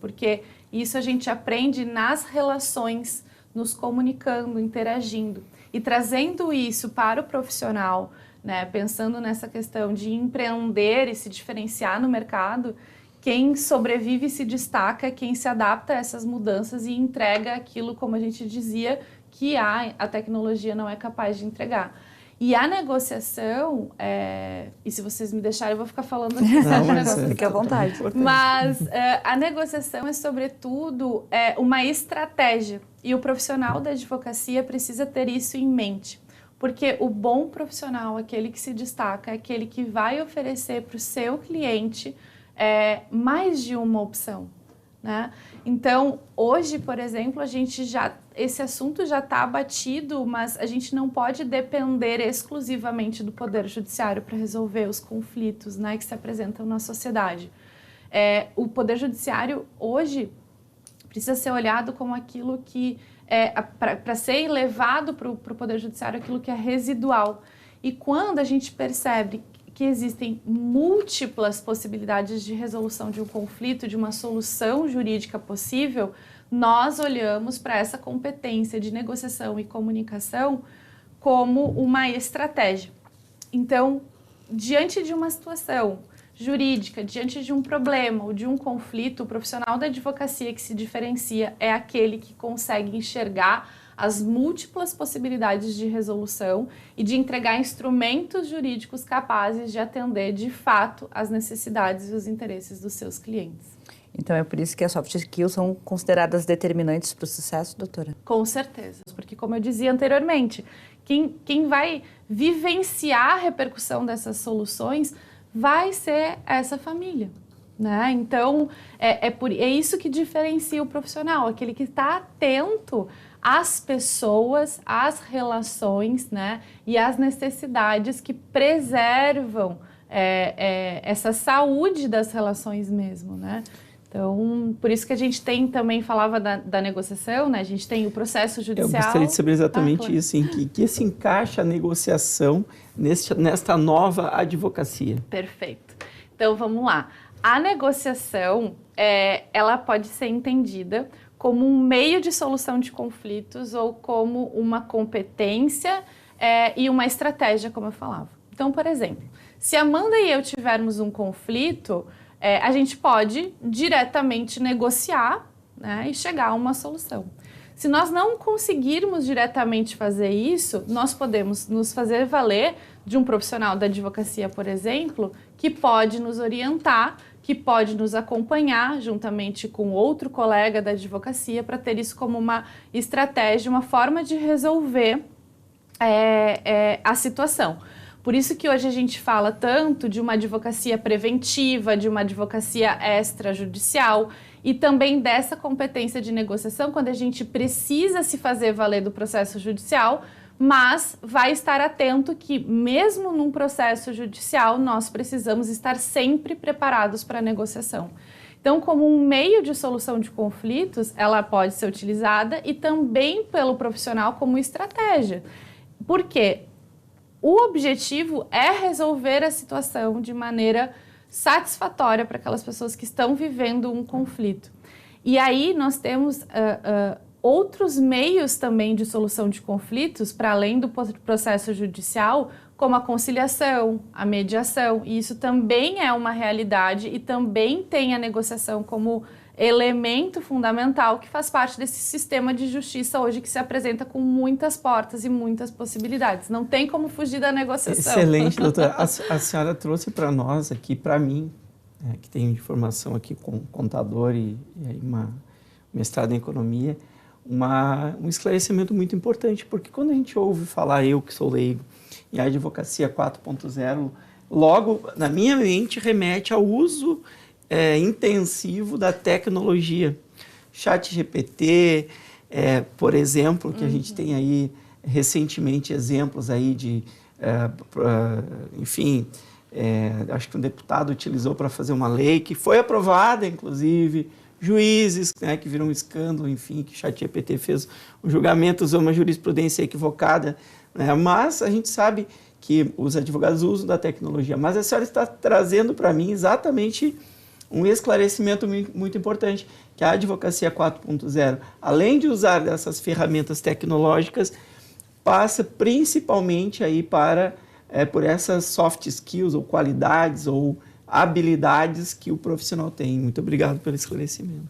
porque isso a gente aprende nas relações, nos comunicando, interagindo. E trazendo isso para o profissional, né, pensando nessa questão de empreender e se diferenciar no mercado, quem sobrevive e se destaca é quem se adapta a essas mudanças e entrega aquilo, como a gente dizia, que a tecnologia não é capaz de entregar. E a negociação, e se vocês me deixarem, eu vou ficar falando aqui. Não, fique à vontade. Mas a negociação é, sobretudo, uma estratégia. E o profissional da advocacia precisa ter isso em mente. Porque o bom profissional, aquele que se destaca, é aquele que vai oferecer para o seu cliente mais de uma opção, né? Então, hoje, por exemplo, esse assunto já está abatido, mas a gente não pode depender exclusivamente do Poder Judiciário para resolver os conflitos, né, que se apresentam na sociedade. O Poder Judiciário, hoje, precisa ser olhado como aquilo que para ser levado para o Poder Judiciário, aquilo que é residual. E quando a gente percebe que existem múltiplas possibilidades de resolução de um conflito, de uma solução jurídica possível, nós olhamos para essa competência de negociação e comunicação como uma estratégia. Então, diante de uma situação jurídica, diante de um problema ou de um conflito, o profissional da advocacia que se diferencia é aquele que consegue enxergar as múltiplas possibilidades de resolução e de entregar instrumentos jurídicos capazes de atender, de fato, as necessidades e os interesses dos seus clientes. Então, é por isso que as soft skills são consideradas determinantes para o sucesso, doutora? Com certeza, porque, como eu dizia anteriormente, quem vai vivenciar a repercussão dessas soluções vai ser essa família, né? Então, é isso que diferencia o profissional, aquele que está atento às pessoas, às relações, né, e às necessidades que preservam essa saúde das relações mesmo, né? Então, por isso que a gente também falava da negociação, né? A gente tem o processo judicial. Eu gostaria de saber exatamente isso, em que se encaixa a negociação nesta nova advocacia. Perfeito. Então, vamos lá. A negociação, ela pode ser entendida como um meio de solução de conflitos ou como uma competência e uma estratégia, como eu falava. Então, por exemplo, se a Amanda e eu tivermos um conflito, a gente pode diretamente negociar, né, e chegar a uma solução. Se nós não conseguirmos diretamente fazer isso, nós podemos nos fazer valer de um profissional da advocacia, por exemplo, que pode nos orientar, que pode nos acompanhar juntamente com outro colega da advocacia para ter isso como uma estratégia, uma forma de resolver a situação. Por isso que hoje a gente fala tanto de uma advocacia preventiva, de uma advocacia extrajudicial e também dessa competência de negociação quando a gente precisa se fazer valer do processo judicial, mas vai estar atento que mesmo num processo judicial nós precisamos estar sempre preparados para a negociação. Então, como um meio de solução de conflitos, ela pode ser utilizada e também pelo profissional como estratégia. Por quê? O objetivo é resolver a situação de maneira satisfatória para aquelas pessoas que estão vivendo um conflito. E aí nós temos outros meios também de solução de conflitos, para além do processo judicial, como a conciliação, a mediação. E isso também é uma realidade e também tem a negociação como elemento fundamental que faz parte desse sistema de justiça hoje que se apresenta com muitas portas e muitas possibilidades. Não tem como fugir da negociação. Excelente, doutora. A senhora trouxe para nós aqui, para mim, que tenho de formação aqui com contador e uma mestrado em economia, um esclarecimento muito importante, porque quando a gente ouve falar, eu que sou leigo, em advocacia 4.0, logo na minha mente remete ao uso intensivo da tecnologia. ChatGPT, por exemplo, que a gente tem aí recentemente exemplos aí de, enfim, acho que um deputado utilizou para fazer uma lei que foi aprovada, inclusive, juízes, né, que viram um escândalo, enfim, que o ChatGPT fez um julgamento, usou uma jurisprudência equivocada, né, mas a gente sabe que os advogados usam da tecnologia. Mas a senhora está trazendo para mim exatamente um esclarecimento muito importante, que a Advocacia 4.0, além de usar dessas ferramentas tecnológicas, passa principalmente aí por essas soft skills, ou qualidades, ou habilidades que o profissional tem. Muito obrigado pelo esclarecimento.